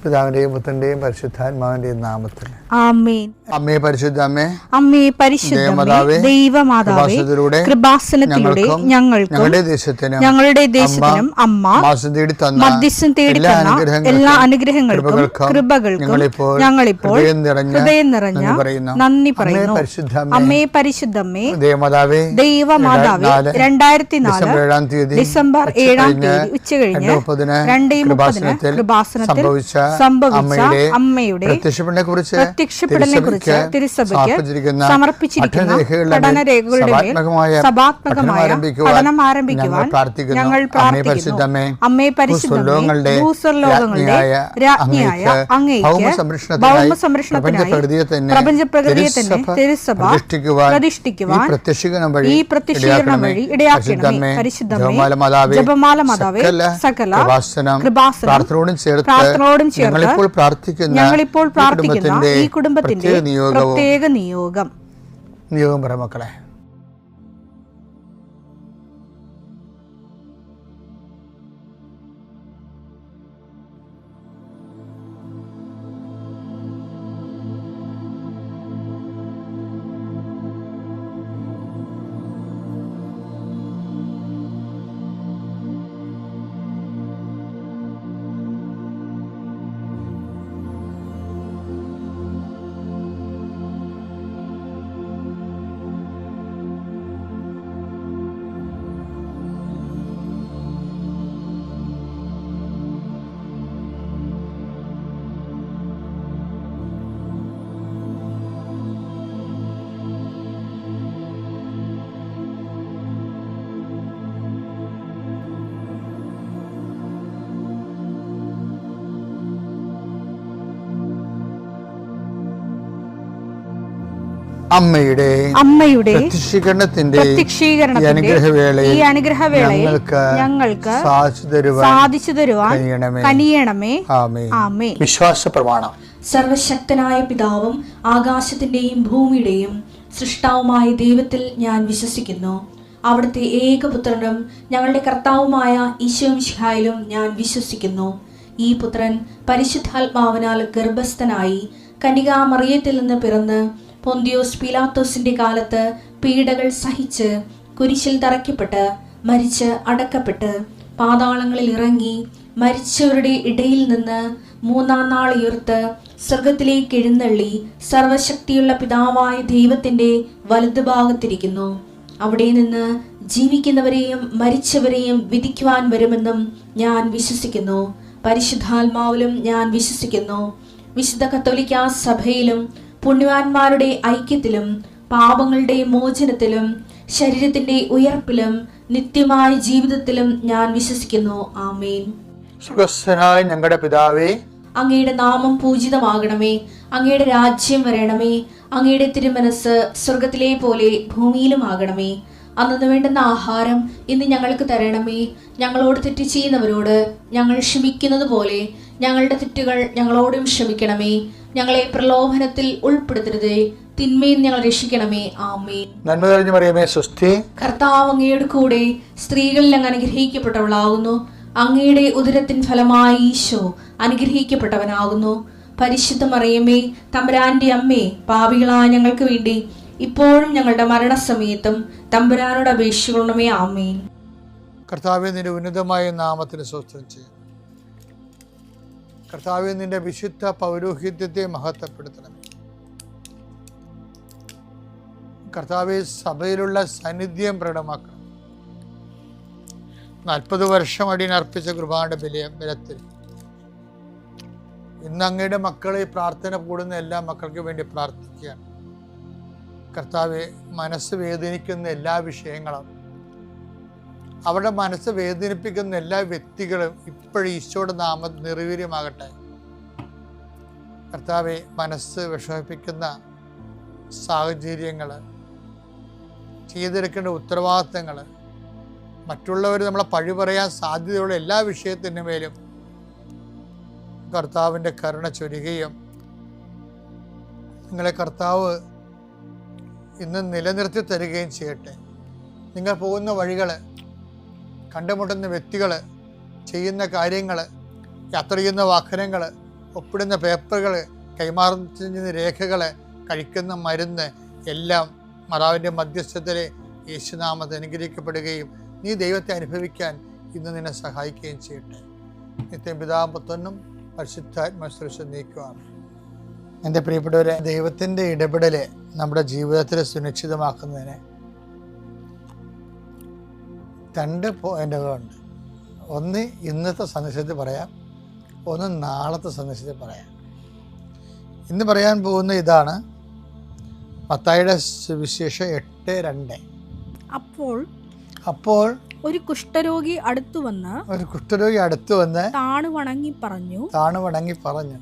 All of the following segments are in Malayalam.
പിതാവിന്റെയും പുത്രന്റെയും പരിശുദ്ധാത്മാവിന്റെയും നാമത്തിൽ ആമേൻ. അമ്മേ പരിശുദ്ധ അമ്മേ, അമ്മേ പരിശുദ്ധമേ, ദൈവമാതാവേ, കൃപാസനത്തിലൂടെ ഞങ്ങളുടെ ദേശത്തിനും അമ്മ മധ്യസ്ഥം തേടി തന്ന എല്ലാ അനുഗ്രഹങ്ങൾക്കും കൃപകൾക്കും ഞങ്ങളിപ്പോൾ ഹൃദയം നിറഞ്ഞ നന്ദി പറയുന്നു. അമ്മേ പരിശുദ്ധമേ, ദൈവമാതാവേ, 2004 ഡിസംബർ 7 ഉച്ചകഴിഞ്ഞ് 2:30 കൃപാസനത്തിൽ സംഭവിച്ച അമ്മയുടെ പ്രത്യക്ഷപ്പെടലിനെ കുറിച്ച് തിരുസഭയ്ക്ക് സമർപ്പിച്ചിരിക്കുന്ന പഠനരേഖകളുടെ മേൽ സഭാത്മകമായ പഠനം ആരംഭിക്കുവാൻ ഞങ്ങൾ പ്രാർത്ഥിക്കുന്നു. അമ്മേ പരിശുദ്ധമേ, ഭൂസ്വർലോകങ്ങളുടെ രാജ്ഞിയായ അങ്ങേയ്ക്ക് ഭൗമസംരക്ഷണത്തിനായി പ്രപഞ്ചപ്രകൃതിയെ തന്നെ തിരുസഭ പ്രതിഷ്ഠിക്കുവാൻ ഈ പ്രത്യക്ഷീകരണം വഴി ഇടയാക്കണമേ. പരിശുദ്ധമേ, ജപമാല മാതാവേ, സകല കൃപാസനം പ്രാർത്ഥനയോടും ചേർത്ത് ഞങ്ങളിപ്പോൾ പ്രാർത്ഥിക്കുന്ന ഈ കുടുംബത്തിന്റെ പ്രത്യേക നിയോഗം പറ മക്കളെ. അമ്മയുടെ പ്രത്യക്ഷീകരണത്തിന്റെ ഈ അനുഗ്രഹവേളയിൽ ഞങ്ങൾക്ക് സാധിച്ചു തരുവാൻ കനിയണമേ. ആമേൻ. വിശ്വാസ പ്രമാണം. സർവശക്തനായ പിതാവും ആകാശത്തിന്റെയും ഭൂമിയുടെയും സൃഷ്ടാവുമായ ദൈവത്തിൽ ഞാൻ വിശ്വസിക്കുന്നു. അവിടുത്തെ ഏകപുത്രനും ഞങ്ങളുടെ കർത്താവുമായ ഈശോമിശിഹായിലും ഞാൻ വിശ്വസിക്കുന്നു. ഈ പുത്രൻ പരിശുദ്ധാത്മാവിനാൽ ഗർഭസ്ഥനായി കന്യകാമറിയത്തിൽ നിന്ന് പിറന്ന് പൊന്തിയോസ് പീലാത്തോസിന്റെ കാലത്ത് പീഡകൾ സഹിച്ച് കുരിശിൽ തറയ്ക്കപ്പെട്ട് മരിച്ച് അടക്കപ്പെട്ട് പാതാളങ്ങളിൽ ഇറങ്ങി മരിച്ചവരുടെ ഇടയിൽ നിന്ന് 3-ാം നാൾ ഉയർത്ത് സ്വർഗത്തിലേക്ക് എഴുന്നള്ളി സർവശക്തിയുള്ള പിതാവായ ദൈവത്തിന്റെ വലതുഭാഗത്തിരിക്കുന്നു. അവിടെ നിന്ന് ജീവിക്കുന്നവരെയും മരിച്ചവരെയും വിധിക്കുവാൻ വരുമെന്നും ഞാൻ വിശ്വസിക്കുന്നു. പരിശുദ്ധാത്മാവിലും ഞാൻ വിശ്വസിക്കുന്നു. വിശുദ്ധ കത്തോലിക്കാ സഭയിലും പുണ്യവാന്മാരുടെ ഐക്യത്തിലും പാപങ്ങളുടെ മോചനത്തിലും ശരീരത്തിന്റെ ഉയർപ്പിലും നിത്യമായ ജീവിതത്തിലും ഞാൻ വിശ്വസിക്കുന്നു. ആമേൻ. സുഖസ്ഥനായ ഞങ്ങളുടെ പിതാവേ, അങ്ങയുടെ നാമം പൂജിതമാകണമേ. അങ്ങയുടെ രാജ്യം വരണമേ. അങ്ങയുടെ തിരുമനസ് സ്വർഗത്തിലെ പോലെ ഭൂമിയിലും ആകണമേ. അന്നു വേണ്ടുന്ന ആഹാരം ഇന്ന് ഞങ്ങൾക്ക് തരണമേ. ഞങ്ങളോട് തെറ്റ് ചെയ്യുന്നവരോട് ഞങ്ങൾ ക്ഷമിക്കുന്നത് പോലെ ഞങ്ങളുടെ തെറ്റുകൾ ഞങ്ങളോടും ക്ഷമിക്കണമേ. ഞങ്ങളെ പ്രലോഭനത്തിൽ ഉൾപ്പെടുത്തരുതേ, തിന്മയിൽ ഞങ്ങൾ രക്ഷിക്കണമേ. ആമേൻ. നന്മ നിറഞ്ഞ മറിയമേ, സ്വസ്തി. കർത്താവ് അങ്ങയുടെ കൂടെ സ്ത്രീകളിൽ അങ്ങ് അനുഗ്രഹിക്കപ്പെട്ടവളാകുന്നു. അങ്ങയുടെ ഉദരത്തിൻ ഫലമായി ഈശോ അനുഗ്രഹിക്കപ്പെട്ടവനാകുന്നു. പരിശുദ്ധ മറിയമേ, തമ്പുരാന്റെ അമ്മേ, പാപികളായ ഞങ്ങൾക്ക് വേണ്ടി ഇപ്പോഴും ഞങ്ങളുടെ മരണസമയത്തും തമ്പുരാനോട് അപേക്ഷിക്കണമേ. ആമേൻ. കർത്താവേ, നിന്റെ ഉന്നതമായ നാമത്തിന് സ്തോത്രം ചെയ്യും. കർത്താവേ, നിന്റെ വിശുദ്ധ പൗരോഹിത്യത്തെ മഹത്വപ്പെടുത്തണമേ. കർത്താവേ, സഭയിലുള്ള സാന്നിധ്യം പ്രകടമാക്കണം. 40 വർഷം അടിയനർപ്പിച്ച കൃപാന്റെ ബലത്തിൽ ഇന്ന് അങ്ങയുടെ മക്കളെ പ്രാർത്ഥന കൂടുന്ന എല്ലാ മക്കൾക്ക് വേണ്ടി പ്രാർത്ഥിക്കുകയാണ്. കർത്താവെ, മനസ്സ് വേദനിക്കുന്ന എല്ലാ വിഷയങ്ങളും, അവരുടെ മനസ്സ് വേദനിപ്പിക്കുന്ന എല്ലാ വ്യക്തികളും ഇപ്പോഴും ഈശോയുടെ നാമം നിർവീര്യമാകട്ടെ. കർത്താവെ, മനസ്സ് വിഷമിപ്പിക്കുന്ന സാഹചര്യങ്ങൾ, ചെയ്തെടുക്കേണ്ട ഉത്തരവാദിത്തങ്ങൾ, മറ്റുള്ളവർ നമ്മളെ പഴി പറയാൻ സാധ്യതയുള്ള എല്ലാ വിഷയത്തിൻ്റെ മേലും കർത്താവിൻ്റെ കരുണ ചൊരികയും നിങ്ങളെ കർത്താവ് ഇന്ന് നിലനിർത്തി തരികയും ചെയ്യട്ടെ. നിങ്ങൾ പോകുന്ന വഴികൾ, കണ്ടുമുട്ടുന്ന വ്യക്തികൾ, ചെയ്യുന്ന കാര്യങ്ങൾ, യാത്ര ചെയ്യുന്ന വാഹനങ്ങൾ ഒപ്പിടുന്ന പേപ്പറുകൾ, കൈമാറുന്ന രേഖകൾ, കഴിക്കുന്ന മരുന്ന് എല്ലാം മാതാവിൻ്റെ മധ്യസ്ഥത്തിൽ യേശുനാമത്തിൽ അനുഗ്രഹിക്കപ്പെടുകയും നീ ദൈവത്തെ അനുഭവിക്കാൻ ഇന്ന് നിന്നെ സഹായിക്കുകയും ചെയ്യട്ടെ. നിത്യം പിതാവും പുത്രനും പരിശുദ്ധാത്മാശ്രേഷ്ഠ നീക്കുവാണ്. എൻ്റെ പ്രിയപ്പെട്ടവരെ, ദൈവത്തിൻ്റെ ഇടപെടൽ നമ്മുടെ ജീവിതത്തിൽ സുനിശ്ചിതമാക്കുന്നതിന് 2 പോയിന്റുകളുണ്ട്. ഒന്ന് ഇന്നത്തെ സന്ദേശത്തിൽ പറയാം, ഒന്ന് നാളത്തെ സന്ദേശത്തിൽ പറയാം. ഇന്ന് പറയാൻ പോകുന്ന ഇതാണ് മത്തായിയുടെ സുവിശേഷം 8:2. അപ്പോൾ ഒരു കുഷ്ഠരോഗി അടുത്തു വന്ന് താണു വണങ്ങി പറഞ്ഞു,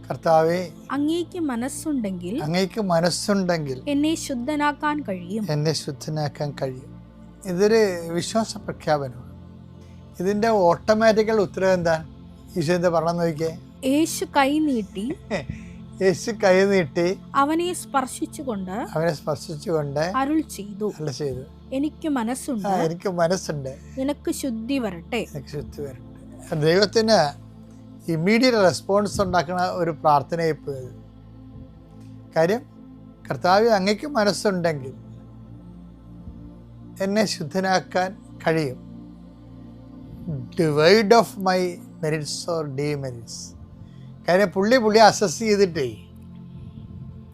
കർത്താവേ, അങ്ങേക്ക് മനസ്സുണ്ടെങ്കിൽ എന്നെ ശുദ്ധനാക്കാൻ കഴിയും. ഇതൊരു വിശ്വാസ പ്രഖ്യാപനമാണ്. ഇതിന്റെ ഓട്ടോമാറ്റിക്കൽ ഉത്തരവ് എന്താ? ഈശോ എന്താ പറഞ്ഞെന്ന് നോക്കിയേ. യേശു കൈ നീട്ടി അവനെ സ്പർശിച്ചുകൊണ്ട് അരുൾ ചെയ്തു, എനിക്ക് മനസ്സുണ്ട്, നിനക്ക് ശുദ്ധി വരട്ടെ. ദൈവത്തിന് ഇമ്മീഡിയറ്റ് റെസ്പോൺസ് ഉണ്ടാക്കുന്ന ഒരു പ്രാർത്ഥനയായിപ്പോ. കാര്യം, കർത്താവേ, അങ്ങയ്ക്ക് മനസ്സുണ്ടെങ്കിൽ എന്നെ ശുദ്ധനാക്കാൻ കഴിയും. Divide of my merits or demerits. കാര്യം പുള്ളി അസസ് ചെയ്തിട്ടേ,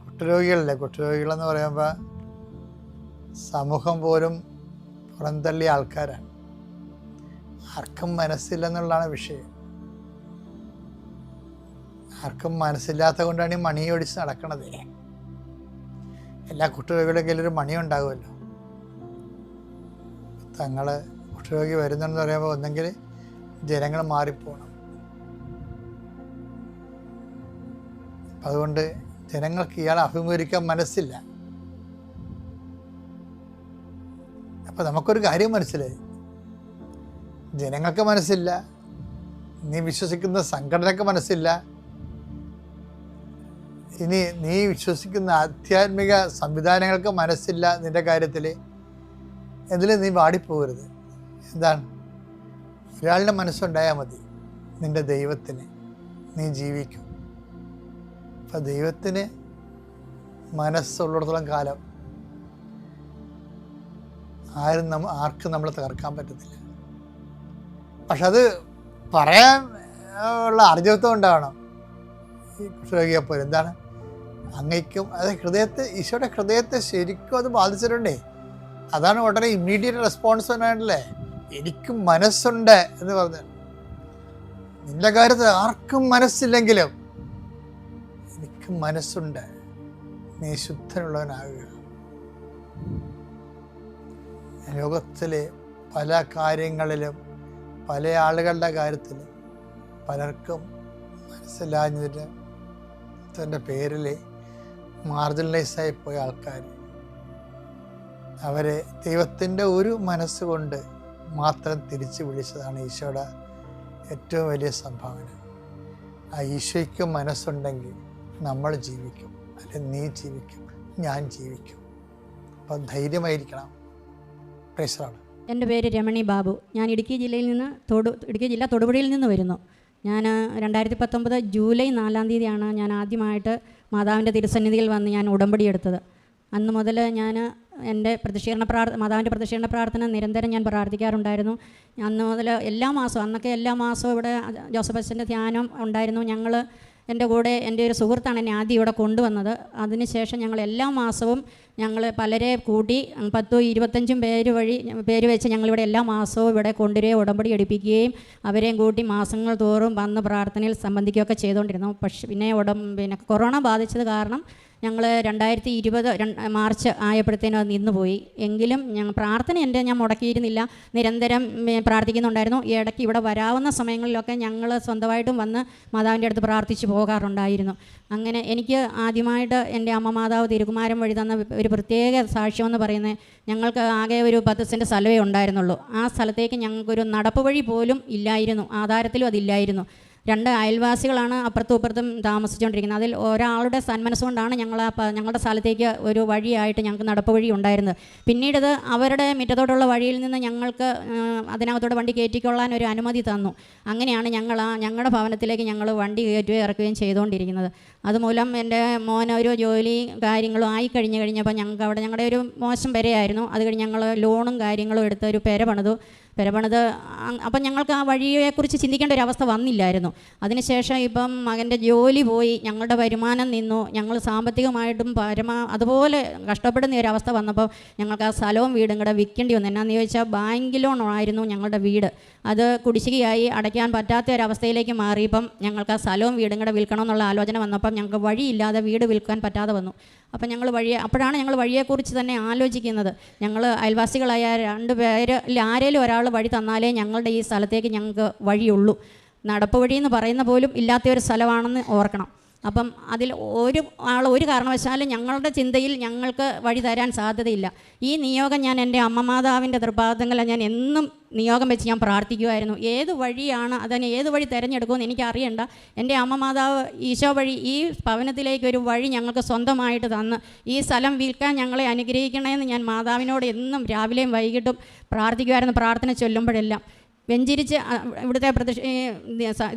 കുഷ്ഠരോഗികളെന്ന് പറയുമ്പോൾ സമൂഹം പോലും പുറന്തള്ളിയ ആൾക്കാരാണ്. ആർക്കും മനസ്സില്ലെന്നുള്ളതാണ് വിഷയം. ആർക്കും മനസ്സില്ലാത്ത കൊണ്ടാണ് ഈ മണി ഓടിച്ച് നടക്കണത്. എല്ലാ കുഷ്ഠരോഗികളുടെയും ഒരു മണി ഉണ്ടാകുമല്ലോ. കുഷ്ഠരോഗി വരുന്നെന്ന് പറയുമ്പോൾ ഒന്നെങ്കിൽ ജനങ്ങൾ മാറിപ്പോകണം. അതുകൊണ്ട് ജനങ്ങൾക്ക് ഇയാളെ അഭിമുഖീകരിക്കാൻ മനസ്സില്ല. അപ്പം നമുക്കൊരു കാര്യം മനസ്സിലായി, ജനങ്ങൾക്ക് മനസ്സില്ല, നീ വിശ്വസിക്കുന്ന സംഘടനക്ക് മനസ്സില്ല, ഇനി നീ വിശ്വസിക്കുന്ന ആധ്യാത്മിക സംവിധാനങ്ങൾക്ക് മനസ്സില്ല. നിൻ്റെ കാര്യത്തിൽ ഇതിൽ നീ വാടിപ്പോകരുത്. എന്താണ്? ഒരാളുടെ മനസ്സുണ്ടായാൽ മതി, നിൻ്റെ ദൈവത്തിന് നീ ജീവിക്കും. അപ്പം ദൈവത്തിന് മനസ്സുള്ളിടത്തോളം കാലം ആർക്കും നമ്മളെ തകർക്കാൻ പറ്റത്തില്ല. പക്ഷെ അത് പറയാൻ ഉള്ള അർജവത്വം ഉണ്ടാവണം. ഈ കുഷ്ഠരോഗിയെപ്പോലെ എന്താണ് അങ്ങയ്ക്കും അത് ഈശോയുടെ ഹൃദയത്തെ ശരിക്കും അത് ബാധിച്ചിട്ടുണ്ടേ. അതാണ് ഉടനെ ഇമ്മീഡിയറ്റ് റെസ്പോൺസ് തന്നെയാണല്ലേ, എനിക്കും മനസ്സുണ്ട് എന്ന് പറഞ്ഞു. നിന്റെ കാര്യത്തിൽ ആർക്കും മനസ്സില്ലെങ്കിലും എനിക്ക് മനസ്സുണ്ട്, നീ ശുദ്ധനുള്ളവനാകുക. ലോകത്തിലെ പല കാര്യങ്ങളിലും പല ആളുകളുടെ കാര്യത്തിലും പലർക്കും മനസ്സിലാഞ്ഞതിൻ്റെ പേരിൽ മാർജിനലൈസായി പോയ ആൾക്കാർ, അവരെ ദൈവത്തിൻ്റെ ഒരു മനസ്സുകൊണ്ട് മാത്രം തിരിച്ചു വിളിച്ചതാണ് ഈശോയുടെ ഏറ്റവും വലിയ സംഭാവന. ആ ഈശോയ്ക്ക് മനസ്സുണ്ടെങ്കിൽ നമ്മൾ ജീവിക്കും, അല്ലെങ്കിൽ നീ ജീവിക്കും, ഞാൻ ജീവിക്കും. അപ്പം ധൈര്യമായിരിക്കണം. പ്രൈസറാണ്. എൻ്റെ പേര് രമണി ബാബു. ഞാൻ ഇടുക്കി ജില്ല തൊടുപുഴയിൽ നിന്ന് വരുന്നു. ഞാൻ 2019 ജൂലൈ 4 ഞാൻ ആദ്യമായിട്ട് മാതാവിൻ്റെ തിരുസന്നിധിയിൽ വന്ന് ഞാൻ ഉടമ്പടി എടുത്തത്. അന്ന് മുതൽ ഞാൻ എൻ്റെ മാതാവിൻ്റെ പ്രതിഷ്ഠീകരണ പ്രാർത്ഥന നിരന്തരം ഞാൻ പ്രാർത്ഥിക്കാറുണ്ടായിരുന്നു. അന്ന് മുതൽ എല്ലാ മാസവും ഇവിടെ ജോസഫ് അച്ഛൻ്റെ ധ്യാനം ഉണ്ടായിരുന്നു. എൻ്റെ കൂടെ എൻ്റെ ഒരു സുഹൃത്താണ് എന്നെ ആദ്യം ഇവിടെ കൊണ്ടുവന്നത്. അതിനുശേഷം ഞങ്ങൾ എല്ലാ മാസവും പലരെ കൂട്ടി 10-25 പേര് വെച്ച് ഞങ്ങളിവിടെ എല്ലാ മാസവും ഇവിടെ കൊണ്ടുവരികയും ഉടമ്പടി എടുപ്പിക്കുകയും അവരെയും കൂട്ടി മാസങ്ങൾ തോറും വന്ന് പ്രാർത്ഥനയിൽ സംബന്ധിക്കുകയൊക്കെ ചെയ്തുകൊണ്ടിരുന്നു. പക്ഷേ പിന്നെ കൊറോണ ബാധിച്ചത് കാരണം ഞങ്ങൾ 2020 മാർച്ച് ആയപ്പോഴത്തേനും അത് നിന്നുപോയി. എങ്കിലും പ്രാർത്ഥന ഞാൻ മുടക്കിയിരുന്നില്ല, നിരന്തരം പ്രാർത്ഥിക്കുന്നുണ്ടായിരുന്നു. ഈ ഇടയ്ക്ക് ഇവിടെ വരാവുന്ന സമയങ്ങളിലൊക്കെ ഞങ്ങൾ സ്വന്തമായിട്ടും വന്ന് മാതാവിൻ്റെ അടുത്ത് പ്രാർത്ഥിച്ചു പോകാറുണ്ടായിരുന്നു. അങ്ങനെ എനിക്ക് ആദ്യമായിട്ട് എൻ്റെ അമ്മ മാതാവ് തിരുകുമാരൻ വഴി തന്ന ഒരു പ്രത്യേക സാക്ഷ്യമെന്ന് പറയുന്നത്, ഞങ്ങൾക്ക് ആകെ ഒരു 10 സെൻറ്റ് സ്ഥലമേ ഉണ്ടായിരുന്നുള്ളൂ. ആ സ്ഥലത്തേക്ക് ഞങ്ങൾക്കൊരു നടപ്പ് വഴി പോലും ഇല്ലായിരുന്നു, ആധാരത്തിലും അതില്ലായിരുന്നു. 2 അയൽവാസികളാണ് അപ്പുറത്തും ഇപ്പുറത്തും താമസിച്ചുകൊണ്ടിരിക്കുന്നത്. അതിൽ ഒരാളുടെ സന്മനസ്സുകൊണ്ടാണ് ഞങ്ങളുടെ സ്ഥലത്തേക്ക് ഒരു വഴിയായിട്ട് ഞങ്ങൾക്ക് നടപ്പ് വഴി ഉണ്ടായിരുന്നത്. പിന്നീട് അവരുടെ മുറ്റത്തോട്ടുള്ള വഴിയിൽ നിന്ന് ഞങ്ങൾക്ക് അതിനകത്തോടെ വണ്ടി കയറ്റിക്കൊള്ളാൻ ഒരു അനുമതി തന്നു. അങ്ങനെയാണ് ഞങ്ങളുടെ ഭവനത്തിലേക്ക് ഞങ്ങൾ വണ്ടി കയറ്റുകയും ഇറക്കുകയും ചെയ്തുകൊണ്ടിരിക്കുന്നത്. അതുമൂലം എൻ്റെ മോൻ ഒരു ജോലി കാര്യങ്ങളും ആയി കഴിഞ്ഞപ്പോൾ ഞങ്ങൾക്ക് അവിടെ ഞങ്ങളുടെ ഒരു മോശം പെരയായിരുന്നു. അത് കഴിഞ്ഞ് ഞങ്ങൾ ലോണും കാര്യങ്ങളും എടുത്ത് ഒരു പെര പണിത് അപ്പം ഞങ്ങൾക്ക് ആ വഴിയെക്കുറിച്ച് ചിന്തിക്കേണ്ട ഒരു അവസ്ഥ വന്നില്ലായിരുന്നു. അതിനുശേഷം ഇപ്പം മകൻ്റെ ജോലി പോയി, ഞങ്ങളുടെ വരുമാനം നിന്നു, ഞങ്ങൾ സാമ്പത്തികമായിട്ടും അതുപോലെ കഷ്ടപ്പെടുന്ന ഒരു അവസ്ഥ വന്നപ്പോൾ ഞങ്ങൾക്ക് ആ സ്ഥലവും വീടും കൂടെ വിൽക്കേണ്ടി വന്നു. എന്നാന്ന് ചോദിച്ചാൽ ബാങ്ക് ലോണായിരുന്നു ഞങ്ങളുടെ വീട്. അത് കുടിശ്ശികയായി അടയ്ക്കാൻ പറ്റാത്ത ഒരവസ്ഥയിലേക്ക് മാറിയപ്പം ഞങ്ങൾക്ക് ആ സ്ഥലവും വീടും കൂടെ വിൽക്കണമെന്നുള്ള ആലോചന വന്നപ്പം ഞങ്ങൾക്ക് വഴിയില്ലാതെ വീട് വിൽക്കാൻ പറ്റാതെ വന്നു. അപ്പം അപ്പോഴാണ് ഞങ്ങൾ വഴിയെക്കുറിച്ച് തന്നെ ആലോചിക്കുന്നത്. ഞങ്ങൾ അയൽവാസികളായ 2 പേരിൽ ആരെങ്കിലും ഒരാൾ വഴി തന്നാലേ ഞങ്ങളുടെ ഈ സ്ഥലത്തേക്ക് ഞങ്ങൾക്ക് വഴിയുള്ളൂ. നടപ്പ് വഴി എന്ന് പറയുന്ന പോലും ഇല്ലാത്ത ഒരു സ്ഥലമാണെന്ന് ഓർക്കണം. അപ്പം അതിൽ ഒരു കാരണവശാലും ഞങ്ങളുടെ ചിന്തയിൽ ഞങ്ങൾക്ക് വഴി തരാൻ സാധ്യതയില്ല. ഈ നിയോഗം ഞാൻ എൻ്റെ അമ്മ മാതാവിൻ്റെ തൃപ്പാദങ്ങളിൽ ഞാൻ എന്നും നിയോഗം വെച്ച് ഞാൻ പ്രാർത്ഥിക്കുമായിരുന്നു. ഏത് വഴിയാണ് ഏത് വഴി തിരഞ്ഞെടുക്കുമെന്ന് എനിക്കറിയണ്ട. എൻ്റെ അമ്മ മാതാവ് ഈശോ വഴി ഈ ഭവനത്തിലേക്ക് ഒരു വഴി ഞങ്ങൾക്ക് സ്വന്തമായിട്ട് തന്ന് ഈ സ്ഥലം വിൽക്കാൻ ഞങ്ങളെ അനുഗ്രഹിക്കണമെന്ന് ഞാൻ മാതാവിനോട് എന്നും രാവിലെയും വൈകിട്ടും പ്രാർത്ഥിക്കുമായിരുന്നു. പ്രാർത്ഥന ചൊല്ലുമ്പോഴെല്ലാം വെഞ്ചിരിച്ച് ഇവിടുത്തെ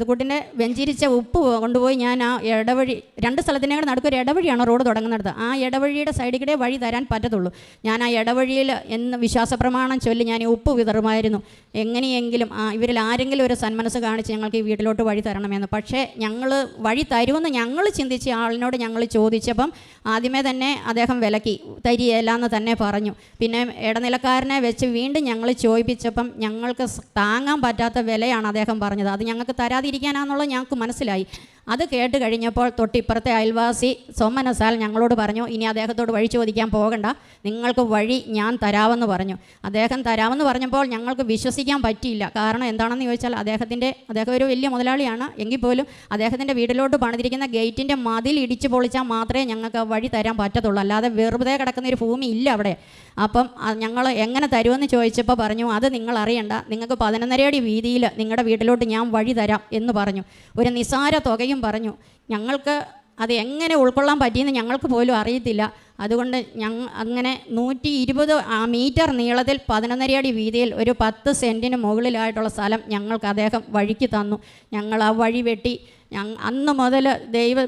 കൂട്ടിൻ്റെ വെഞ്ചിരിച്ച ഉപ്പ് കൊണ്ടുപോയി ഞാൻ ആ ഇടവഴി 2 സ്ഥലത്തിൻ്റെ കൂടെ നടുക്കൊരു ഇടവഴിയാണ് റോഡ് തുടങ്ങുന്നിടത്ത്. ആ ഇടവഴിയുടെ സൈഡിൽ കൂടെ വഴി തരാൻ പറ്റത്തുള്ളൂ. ഞാൻ ആ ഇടവഴിയിൽ എന്ന് വിശ്വാസപ്രമാണം ചൊല്ലി ഞാൻ ഈ ഉപ്പ് വിതറുമായിരുന്നു. എങ്ങനെയെങ്കിലും ഇവരിൽ ആരെങ്കിലും ഒരു സന്മനസ് കാണിച്ച് ഞങ്ങൾക്ക് ഈ വീട്ടിലോട്ട് വഴി തരണമെന്ന്. പക്ഷേ ഞങ്ങൾ വഴി തരുമെന്ന് ഞങ്ങൾ ചിന്തിച്ച ആളിനോട് ഞങ്ങൾ ചോദിച്ചപ്പം ആദ്യമേ തന്നെ അദ്ദേഹം വിലക്കി, തരികയില്ലെന്ന് തന്നെ പറഞ്ഞു. പിന്നെ ഇടനിലക്കാരനെ വെച്ച് വീണ്ടും ഞങ്ങൾ ചോദിപ്പിച്ചപ്പം ഞങ്ങൾക്ക് താങ്ങാൻ പറ്റാത്ത വിലയാണ് അദ്ദേഹം പറഞ്ഞത്. അത് ഞങ്ങൾക്ക് തരാതിരിക്കാനാണെന്നുള്ളത് ഞങ്ങൾക്ക് മനസ്സിലായി. അത് കേട്ട് കഴിഞ്ഞപ്പോൾ തൊട്ടിപ്പുറത്തെ അയൽവാസി സോമനസാൽ ഞങ്ങളോട് പറഞ്ഞു, ഇനി അദ്ദേഹത്തോട് വഴി ചോദിക്കാൻ പോകണ്ട, നിങ്ങൾക്ക് വഴി ഞാൻ തരാമെന്ന് പറഞ്ഞു. അദ്ദേഹം തരാമെന്ന് പറഞ്ഞപ്പോൾ ഞങ്ങൾക്ക് വിശ്വസിക്കാൻ പറ്റിയില്ല. കാരണം എന്താണെന്ന് ചോദിച്ചാൽ അദ്ദേഹം ഒരു വലിയ മുതലാളിയാണ്. എങ്കിൽ പോലും അദ്ദേഹത്തിൻ്റെ വീട്ടിലോട്ട് പണിതിരിക്കുന്ന ഗേറ്റിൻ്റെ മതിൽ ഇടിച്ചു പൊളിച്ചാൽ മാത്രമേ ഞങ്ങൾക്ക് വഴി തരാൻ പറ്റത്തുള്ളൂ. അല്ലാതെ വെറുതെ കിടക്കുന്ന ഒരു ഭൂമി ഇല്ല അവിടെ. അപ്പം ഞങ്ങൾ എങ്ങനെ തരുമെന്ന് ചോദിച്ചപ്പോൾ പറഞ്ഞു, അത് നിങ്ങൾ അറിയണ്ട, നിങ്ങൾക്ക് 11.5 അടി വീതിയിൽ നിങ്ങളുടെ വീട്ടിലോട്ട് ഞാൻ വഴി തരാം എന്ന് പറഞ്ഞു. ഒരു നിസ്സാര തുകയും പറഞ്ഞു. ഞങ്ങൾക്ക് അത് എങ്ങനെ ഉൾക്കൊള്ളാൻ പറ്റിയെന്ന് ഞങ്ങൾക്ക് പോലും അറിയത്തില്ല. അതുകൊണ്ട് അങ്ങനെ 120 മീറ്റർ നീളത്തിൽ 11.5 അടി വീതിയിൽ ഒരു 10 സെൻറ്റിന് മുകളിലായിട്ടുള്ള സ്ഥലം ഞങ്ങൾക്ക് അദ്ദേഹം വഴിക്ക് തന്നു. ഞങ്ങൾ ആ വഴി വെട്ടി അന്ന് മുതൽ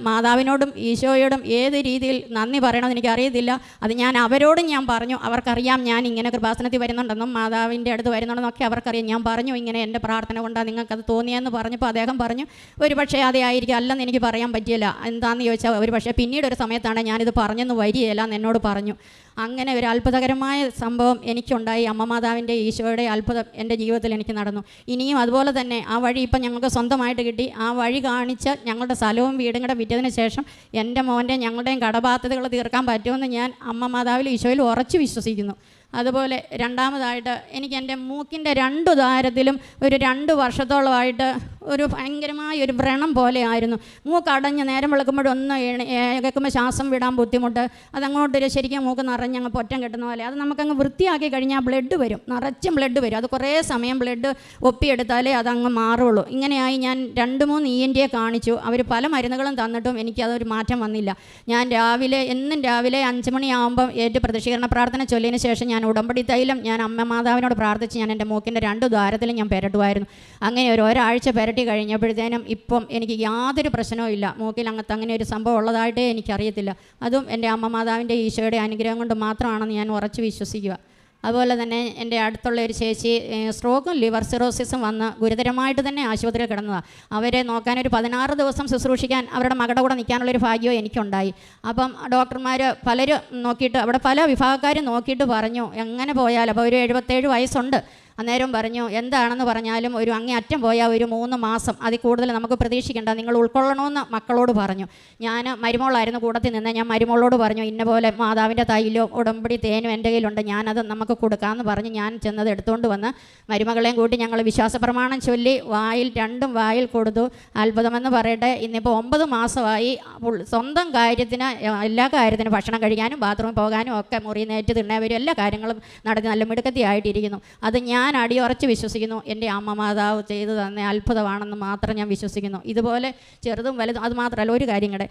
മാതാവിനോടും ഈശോയോടും ഏത് രീതിയിൽ നന്ദി പറയണമെന്ന് എനിക്കറിയത്തില്ല. അത് ഞാൻ അവരോടും ഞാൻ പറഞ്ഞു. അവർക്കറിയാം ഞാൻ ഇങ്ങനെ കൃപാസനത്തിൽ വരുന്നുണ്ടെന്നും മാതാവിൻ്റെ അടുത്ത് വരുന്നുണ്ടെന്നൊക്കെ അവർക്കറിയാം. ഞാൻ പറഞ്ഞു, ഇങ്ങനെ എൻ്റെ പ്രാർത്ഥന കൊണ്ടാണ് നിങ്ങൾക്കത് തോന്നിയെന്ന് പറഞ്ഞപ്പോൾ അദ്ദേഹം പറഞ്ഞു, ഒരു പക്ഷേ അതേ ആയിരിക്കും, അല്ലെന്ന് എനിക്ക് പറയാൻ പറ്റിയില്ല. എന്താണെന്ന് ചോദിച്ചാൽ ഒരു പക്ഷേ പിന്നീട് ഒരു സമയത്താണ് ഞാനിത് പറഞ്ഞെന്ന് വരികയില്ല എന്ന് എന്നോട് പറഞ്ഞു. അങ്ങനെ ഒരു അത്ഭുതകരമായ സംഭവം എനിക്കുണ്ടായി. അമ്മ മാതാവിൻ്റെ ഈശോയുടെ അത്ഭുതം എൻ്റെ ജീവിതത്തിൽ എനിക്ക് നടന്നു. ഇനിയും അതുപോലെ തന്നെ ആ വഴി ഇപ്പം ഞങ്ങൾക്ക് സ്വന്തമായിട്ട് കിട്ടി. ആ വഴി കാണിച്ച് ഞങ്ങളുടെ സ്ഥലവും വീടും കൂടെ വിറ്റതിന് ശേഷം എൻ്റെ മോൻ്റെ ഞങ്ങളുടെയും കടബാധ്യതകൾ തീർക്കാൻ പറ്റുമെന്ന് ഞാൻ അമ്മ മാതാവിൽ ഈശോയിൽ ഉറച്ചു വിശ്വസിക്കുന്നു. അതുപോലെ രണ്ടാമതായിട്ട് എനിക്ക് എൻ്റെ മൂക്കിൻ്റെ 2 ദ്വാരത്തിലും ഒരു 2 വർഷത്തോളമായിട്ട് ഒരു ഭയങ്കരമായ ഒരു വ്രണം പോലെ ആയിരുന്നു. മൂക്കടഞ്ഞ് നേരം വിളക്കുമ്പോഴൊന്ന് കേൾക്കുമ്പോൾ ശ്വാസം വിടാൻ ബുദ്ധിമുട്ട്. അതങ്ങോട്ടൊരു ശരിക്കും മൂക്ക് നിറഞ്ഞ് അങ്ങ് പൊറ്റം കെട്ടുന്ന പോലെ. അത് നമുക്കങ്ങ് വൃത്തിയാക്കി കഴിഞ്ഞാൽ ബ്ലഡ് വരും, നിറച്ചും ബ്ലഡ് വരും. അത് കുറേ സമയം ബ്ലഡ് ഒപ്പിയെടുത്താലേ അതങ്ങ് മാറുള്ളൂ. ഇങ്ങനെയായി ഞാൻ 2-3 ENTയെ കാണിച്ചു. അവർ പല മരുന്നുകളും തന്നിട്ടും എനിക്കതൊരു മാറ്റം വന്നില്ല. ഞാൻ എന്നും രാവിലെ 5 മണിയാകുമ്പം പ്രദക്ഷിണ പ്രാർത്ഥന ചൊല്ലിയതിന് ശേഷം ഞാൻ ഉടമ്പടി തൈലം ഞാൻ അമ്മ മാതാവിനോട് പ്രാർത്ഥിച്ച് ഞാൻ എൻ്റെ മൂക്കിൻ്റെ 2 ദ്വാരത്തിലും ഞാൻ പെരട്ടുമായിരുന്നു. അങ്ങനെ ഒരാഴ്ച പെരട്ടി കഴിഞ്ഞപ്പോഴത്തേനും ഇപ്പം എനിക്ക് യാതൊരു പ്രശ്നവും ഇല്ല. മൂക്കിൽ അങ്ങനെ ഒരു സംഭവം ഉള്ളതായിട്ടേ എനിക്കറിയത്തില്ല. അതും എൻ്റെ അമ്മ മാതാവിൻ്റെ ഈശോയുടെ അനുഗ്രഹം കൊണ്ട് മാത്രമാണെന്ന് ഞാൻ ഉറച്ചു വിശ്വസിക്കുക. അതുപോലെ തന്നെ എൻ്റെ അടുത്തുള്ള ഒരു ചേച്ചി സ്ട്രോക്കും ലിവർ സിറോസിസും വന്ന് ഗുരുതരമായിട്ട് തന്നെ ആശുപത്രിയിൽ കിടന്നതാണ്. അവരെ നോക്കാൻ ഒരു 16 ദിവസം ശുശ്രൂഷിക്കാൻ അവരുടെ മകളുടെ കൂടെ നിൽക്കാനുള്ളൊരു ഭാഗ്യവും എനിക്കുണ്ടായി. അപ്പം ഡോക്ടർമാർ പലരും നോക്കിയിട്ട് അവിടെ പല വിഭാഗക്കാരും നോക്കിയിട്ട് പറഞ്ഞു, എങ്ങനെ പോയാലും അപ്പോൾ ഒരു 77 വയസ്സുണ്ട്. അന്നേരം പറഞ്ഞു, എന്താണെന്ന് പറഞ്ഞാലും ഒരു അങ്ങേ അറ്റം പോയാൽ ഒരു 3 മാസം, അതിൽ കൂടുതൽ നമുക്ക് പ്രതീക്ഷിക്കേണ്ട, നിങ്ങൾ ഉൾക്കൊള്ളണമെന്ന് മക്കളോട് പറഞ്ഞു. ഞാൻ മരുമോളായിരുന്നു കൂടത്തിൽ നിന്ന്. ഞാൻ മരുമോളോട് പറഞ്ഞു, ഇന്ന പോലെ മാതാവിൻ്റെ തൈലോ ഉടമ്പടി തേനും എൻ്റെ കയ്യിലുണ്ട്, ഞാനത് നമുക്ക് കൊടുക്കാമെന്ന് പറഞ്ഞ് ഞാൻ ചെന്നത് എടുത്തുകൊണ്ട് വന്ന് മരുമകളെയും കൂട്ടി ഞങ്ങൾ വിശ്വാസപ്രമാണം ചൊല്ലി വായിൽ 2 വായിൽ കൊടുത്തു. അത്ഭുതമെന്ന് പറയട്ടെ, ഇന്നിപ്പോൾ 9 മാസമായി. സ്വന്തം കാര്യത്തിന് എല്ലാ കാര്യത്തിനും ഭക്ഷണം കഴിക്കാനും ബാത്റൂമിൽ പോകാനും ഒക്കെ മുറിനേറ്റ് തിണ്ണവരും എല്ലാ കാര്യങ്ങളും നടത്തി നല്ല മിടുക്കത്തിയായിട്ടിരിക്കുന്നു. അത് ഞാൻ ഞാൻ അടിയുറച്ച് വിശ്വസിക്കുന്നു, എൻ്റെ അമ്മ മാതാവ് ചെയ്തു തന്നെ അത്ഭുതമാണെന്ന് മാത്രം ഞാൻ വിശ്വസിക്കുന്നു. ഇതുപോലെ ചെറുതും വലുതും അത് മാത്രമല്ല, ഒരു കാര്യം കൂടെ,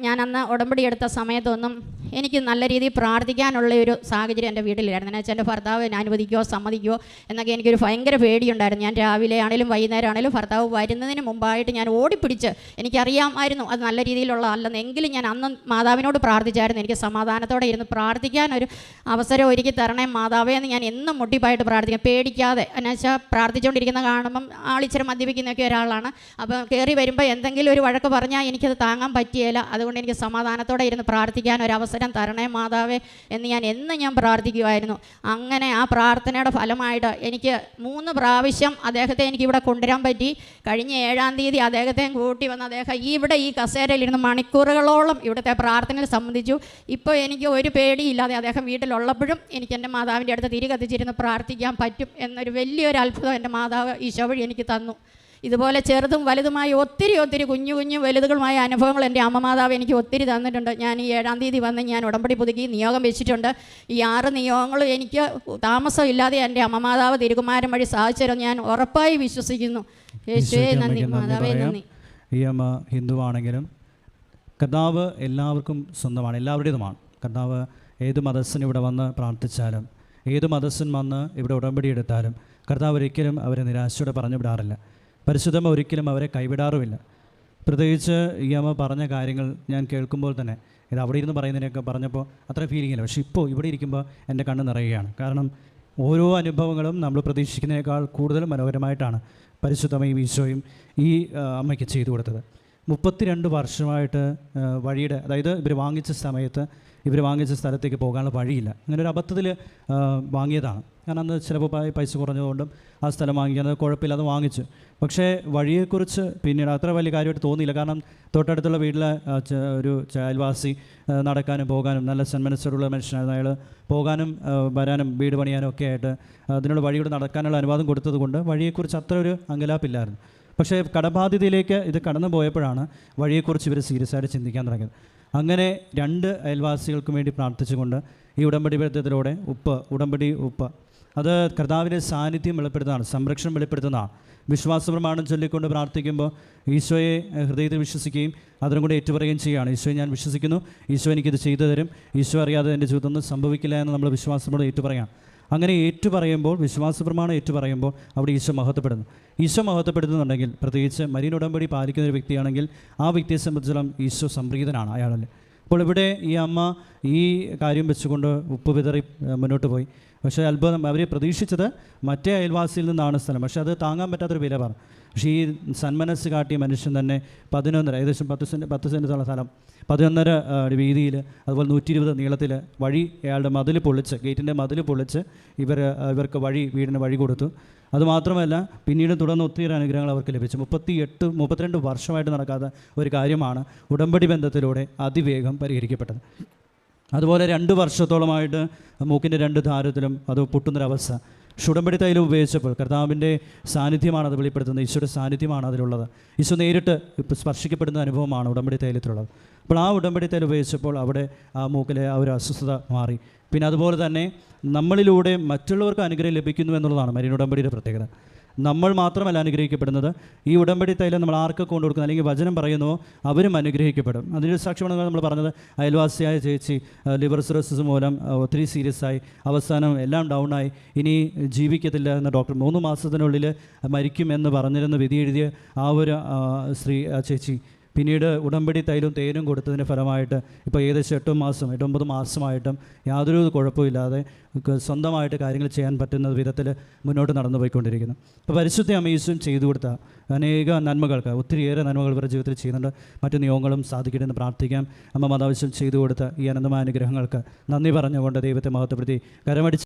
ഞാൻ അന്ന് ഉടമ്പടി എടുത്ത സമയത്തൊന്നും എനിക്ക് നല്ല രീതിയിൽ പ്രാർത്ഥിക്കാനുള്ള ഒരു സാഹചര്യം എൻ്റെ വീട്ടിലില്ലായിരുന്നു. എന്നു വെച്ചാൽ എൻ്റെ ഭർത്താവ് അനുവദിക്കുമോ സമ്മതിക്കുമോ എന്നൊക്കെ എനിക്കൊരു ഭയങ്കര പേടിയുണ്ടായിരുന്നു. ഞാൻ രാവിലെ ആണെങ്കിലും വൈകുന്നേരം ആണെങ്കിലും ഭർത്താവ് വരുന്നതിന് മുമ്പായിട്ട് ഞാൻ ഓടിപ്പിടിച്ച്, എനിക്കറിയാമായിരുന്നു അത് നല്ല രീതിയിലുള്ള അല്ലെന്ന്, എങ്കിലും ഞാൻ അന്ന് മാതാവിനോട് പ്രാർത്ഥിച്ചായിരുന്നു എനിക്ക് സമാധാനത്തോടെ ഇരുന്ന് പ്രാർത്ഥിക്കാൻ ഒരു അവസരം ഒരുക്കി തരണേ മാതാവേ എന്ന് ഞാൻ എന്നും മുട്ടിപ്പായിട്ട് പ്രാർത്ഥിക്കാം, പേടിക്കാതെ. എന്നുവെച്ചാൽ പ്രാർത്ഥിച്ചുകൊണ്ടിരിക്കുന്ന കാണുമ്പം ആളിച്ചിരി മദ്യപിക്കുന്നൊക്കെ ഒരാളാണ്. അപ്പം കയറി വരുമ്പോൾ എന്തെങ്കിലും ഒരു വഴക്ക് പറഞ്ഞാൽ എനിക്കത് താങ്ങാൻ പറ്റിയില്ല. അതുകൊണ്ട് എനിക്ക് സമാധാനത്തോടെ ഇരുന്ന് പ്രാർത്ഥിക്കാൻ ഒരു അവസരം തരണേ മാതാവേ എന്ന് ഞാൻ പ്രാർത്ഥിക്കുമായിരുന്നു. അങ്ങനെ ആ പ്രാർത്ഥനയുടെ ഫലമായിട്ട് എനിക്ക് 3 പ്രാവശ്യം അദ്ദേഹത്തെ എനിക്കിവിടെ കൊണ്ടുവരാൻ പറ്റി. കഴിഞ്ഞ 7-ാം തീയതി അദ്ദേഹത്തെ കൂട്ടി വന്ന് അദ്ദേഹം ഇവിടെ ഈ കസേരയിലിരുന്ന് മണിക്കൂറുകളോളം ഇവിടുത്തെ പ്രാർത്ഥനയിൽ സംബന്ധിച്ചു. ഇപ്പോൾ എനിക്ക് ഒരു പേടിയില്ലാതെ അദ്ദേഹം വീട്ടിലുള്ളപ്പോഴും എനിക്ക് എൻ്റെ മാതാവിൻ്റെ അടുത്ത് തിരി കത്തിച്ചിരുന്ന് പ്രാർത്ഥിക്കാൻ പറ്റും എന്നൊരു വലിയൊരു അത്ഭുതം എൻ്റെ മാതാവ് ഈശോ വഴി എനിക്ക് തന്നു. ഇതുപോലെ ചെറുതും വലുതുമായി ഒത്തിരി കുഞ്ഞു വലുതുകളുമായ അനുഭവങ്ങൾ എൻ്റെ അമ്മ മാതാവ് എനിക്ക് ഒത്തിരി തന്നിട്ടുണ്ട്. ഞാൻ ഈ 7-ാം തീയതി വന്ന് ഞാൻ ഉടമ്പടി പുതുക്കി നിയോഗം വെച്ചിട്ടുണ്ട്. ഈ 6 നിയോഗങ്ങളും എനിക്ക് താമസമില്ലാതെ എൻ്റെ അമ്മ മാതാവ് തിരുകുമാരൻ വഴി സാധിച്ചു ഞാൻ ഉറപ്പായി വിശ്വസിക്കുന്നു. യേശുവേ നന്ദി, മാതാവേ നന്ദി. ഈ അമ്മ ഹിന്ദുവാണെങ്കിലും കർത്താവ് എല്ലാവർക്കും സ്വന്തമാണ്, എല്ലാവരുടേതുമാണ്. കർത്താവ് ഏത് മതസ്ഥൻ ഇവിടെ വന്ന് പ്രാർത്ഥിച്ചാലും, ഏത് മതസ്ഥൻ വന്ന് ഇവിടെ ഉടമ്പടി എടുത്താലും കർത്താവ് ഒരിക്കലും അവരെ നിരാശയോടെ പറഞ്ഞു വിടാറില്ല. പരിശുദ്ധമ്മ ഒരിക്കലും അവരെ കൈവിടാറുമില്ല. പ്രത്യേകിച്ച് ഈ അമ്മ പറഞ്ഞ കാര്യങ്ങൾ ഞാൻ കേൾക്കുമ്പോൾ തന്നെ, ഇത് അവിടെ ഇരുന്ന് പറയുന്നതിനൊക്കെ പറഞ്ഞപ്പോൾ അത്ര ഫീലിംഗ് ഇല്ല, പക്ഷേ ഇപ്പോൾ ഇവിടെ ഇരിക്കുമ്പോൾ എൻ്റെ കണ്ണ് നിറയുകയാണ്. കാരണം ഓരോ അനുഭവങ്ങളും നമ്മൾ പ്രതീക്ഷിക്കുന്നതിനേക്കാൾ കൂടുതൽ മനോഹരമായിട്ടാണ് പരിശുദ്ധമ്മയും ഈശോയും ഈ അമ്മയ്ക്ക് ചെയ്തു കൊടുത്തത്. 32 വർഷമായിട്ട് വഴിയുടെ, അതായത് ഇവർ വാങ്ങിച്ച സ്ഥലത്തേക്ക് പോകാനുള്ള വഴിയില്ല. അങ്ങനെ ഒരു അബദ്ധത്തിൽ വാങ്ങിയതാണ്. കാരണം അന്ന് ചിലപ്പോൾ പൈസ കുറഞ്ഞതുകൊണ്ടും ആ സ്ഥലം വാങ്ങിക്കാൻ കുഴപ്പമില്ലാതെ വാങ്ങിച്ചു. പക്ഷേ വഴിയെക്കുറിച്ച് പിന്നീട് അത്ര വലിയ കാര്യമായിട്ട് തോന്നിയില്ല. കാരണം തൊട്ടടുത്തുള്ള വീട്ടിലെ ഒരു അയൽവാസി നടക്കാനും പോകാനും നല്ല സന്മനസ്സോടുള്ള മനുഷ്യനായിരുന്നു. അയാൾ പോകാനും വരാനും വീട് പണിയാനും ഒക്കെ ആയിട്ട് അതിനുള്ള വഴിയൂടെ നടക്കാനുള്ള അനുവാദം കൊടുത്തതുകൊണ്ട് വഴിയെക്കുറിച്ച് അത്ര ഒരു അങ്കലാപ്പില്ലായിരുന്നു. പക്ഷേ കടബാധ്യതയിലേക്ക് ഇത് കടന്നു പോയപ്പോഴാണ് വഴിയെക്കുറിച്ച് ഇവർ സീരിയസ് ആയിട്ട് ചിന്തിക്കാൻ തുടങ്ങിയത്. അങ്ങനെ 2 അയൽവാസികൾക്കും വേണ്ടി പ്രാർത്ഥിച്ചുകൊണ്ട് ഈ ഉടമ്പടി ബന്ധത്തിലൂടെ ഉടമ്പടി ഉപ്പ് അത് കർത്താവിൻ്റെ സാന്നിധ്യം വെളിപ്പെടുത്തുന്നതാണ്, സംരക്ഷണം വെളിപ്പെടുത്തുന്നതാണ്. വിശ്വാസപ്രമാണം ചൊല്ലിക്കൊണ്ട് പ്രാർത്ഥിക്കുമ്പോൾ ഈശോയെ ഹൃദയത്തിൽ വിശ്വസിക്കുകയും അതിനും കൂടെ ഏറ്റുപറയുകയും ചെയ്യുകയാണ്. ഈശോയെ ഞാൻ വിശ്വസിക്കുന്നു, ഈശോ എനിക്കിത് ചെയ്തു തരും, ഈശോ അറിയാതെ എൻ്റെ ജീവിതമൊന്നും സംഭവിക്കില്ല എന്ന് നമ്മൾ വിശ്വാസത്തോടെ ഏറ്റുപറയാം. അങ്ങനെ ഏറ്റുപറയുമ്പോൾ, വിശ്വാസപ്രമാണം ഏറ്റുപറയുമ്പോൾ അവിടെ ഈശോ മഹത്വപ്പെടുന്നു. ഈശോ മഹത്വപ്പെടുന്നുണ്ടെങ്കിൽ, പ്രത്യേകിച്ച് മരീൻ ഉടമ്പടി പാലിക്കുന്ന ഒരു വ്യക്തിയാണെങ്കിൽ ആ വ്യക്തിയെ സംബന്ധിച്ചിടത്തോളം ഈശോ സംപ്രീതനാണ് അയാളല്ലേ. അപ്പോൾ ഇവിടെ ഈ അമ്മ ഈ കാര്യം വെച്ചുകൊണ്ട് ഉപ്പ് വിതറി മുന്നോട്ട് പോയി. പക്ഷേ അത്ഭുതം, അവർ പ്രതീക്ഷിച്ചത് മറ്റേ അയൽവാസിയിൽ നിന്നാണ് സ്ഥലം, പക്ഷേ അത് താങ്ങാൻ പറ്റാത്തൊരു വില പറഞ്ഞു. പക്ഷേ ഈ സന്മനസ് കാട്ടിയ മനുഷ്യൻ തന്നെ 11, ഏകദേശം 10 സെൻറ്റോളം സ്ഥലം 11 വീതിയിൽ, അതുപോലെ 120 നീളത്തിൽ വഴി അയാളുടെ മതിൽ പൊളിച്ച്, ഗേറ്റിൻ്റെ മതിൽ പൊളിച്ച് ഇവർക്ക് വീടിന് വഴി കൊടുത്തു. അതുമാത്രമല്ല പിന്നീട് തുടർന്ന് ഒത്തിരി അനുഗ്രഹങ്ങൾ അവർക്ക് ലഭിച്ചു. 32 വർഷമായിട്ട് നടക്കാത്ത ഒരു കാര്യമാണ് ഉടമ്പടി ബന്ധത്തിലൂടെ അതിവേഗം പരിഹരിക്കപ്പെട്ടത്. അതുപോലെ 2 വർഷത്തോളമായിട്ട് മൂക്കിൻ്റെ 2 ദ്വാരത്തിലും അത് പൊട്ടുന്നൊരവസ്ഥ. ഉടമ്പടി തൈലം ഉപയോഗിച്ചപ്പോൾ കർത്താവിൻ്റെ സാന്നിധ്യമാണ് അത് വെളിപ്പെടുത്തുന്നത്, ഈശോയുടെ സാന്നിധ്യമാണ് അതിലുള്ളത്. ഈശോ നേരിട്ട് സ്പർശിക്കപ്പെടുന്ന അനുഭവമാണ് ഉടമ്പടി തൈലത്തിലുള്ളത്. അപ്പോൾ ആ ഉടമ്പടി തൈലം ഉപയോഗിച്ചപ്പോൾ അവിടെ ആ മൂക്കിലെ ആ ഒരു അസ്വസ്ഥത മാറി. പിന്നെ അതുപോലെ തന്നെ നമ്മളിലൂടെ മറ്റുള്ളവർക്ക് അനുഗ്രഹം ലഭിക്കുന്നു എന്നുള്ളതാണ് മരീൻ ഉടമ്പടിയുടെ പ്രത്യേകത. നമ്മൾ മാത്രമല്ല അനുഗ്രഹിക്കപ്പെടുന്നത്, ഈ ഉടമ്പടി തൈലം നമ്മൾ ആർക്കൊക്കെ കൊണ്ടു കൊടുക്കുന്നു അല്ലെങ്കിൽ വചനം പറയുന്നുവോ അവരും അനുഗ്രഹിക്കപ്പെടും. അതിൻ്റെ സാക്ഷ്യമാണ് നമ്മൾ പറഞ്ഞത്. അയൽവാസിയായ ചേച്ചി ലിവർ സിറോസിസ് മൂലം ഒത്തിരി സീരിയസ് ആയി, അവസാനം എല്ലാം ഡൗണായി, ഇനി ജീവിക്കത്തില്ല എന്ന ഡോക്ടർ 3 മാസത്തിനുള്ളിൽ മരിക്കുമെന്ന് പറഞ്ഞിരുന്ന വിധി എഴുതിയ ആ ഒരു ചേച്ചി പിന്നീട് ഉടമ്പടി തൈലും തേനും കൊടുത്തതിൻ്റെ ഫലമായിട്ട് ഇപ്പോൾ ഏകദേശം 8-9 മാസമായിട്ടും യാതൊരു കുഴപ്പമില്ലാതെ സ്വന്തമായിട്ട് കാര്യങ്ങൾ ചെയ്യാൻ പറ്റുന്ന വിധത്തിൽ മുന്നോട്ട് നടന്നു പോയിക്കൊണ്ടിരിക്കുന്നു. അപ്പോൾ പരിശുദ്ധ അമ്മ ചെയ്തു കൊടുത്ത അനേക നന്മകൾക്ക്, ഒത്തിരിയേറെ നന്മകൾ ഇവരുടെ ജീവിതത്തിൽ ചെയ്യുന്നുണ്ട്. മറ്റു നിയോഗങ്ങളും സാധിക്കട്ടെ എന്ന് പ്രാർത്ഥിക്കാം. അമ്മ മാതാവശ്യം ചെയ്തു കൊടുത്ത ഈ അനന്തമായ അനുഗ്രഹങ്ങൾക്ക് നന്ദി പറഞ്ഞുകൊണ്ട് ദൈവത്തെ മഹത്വപ്പെടുത്തി കരമടിച്ച്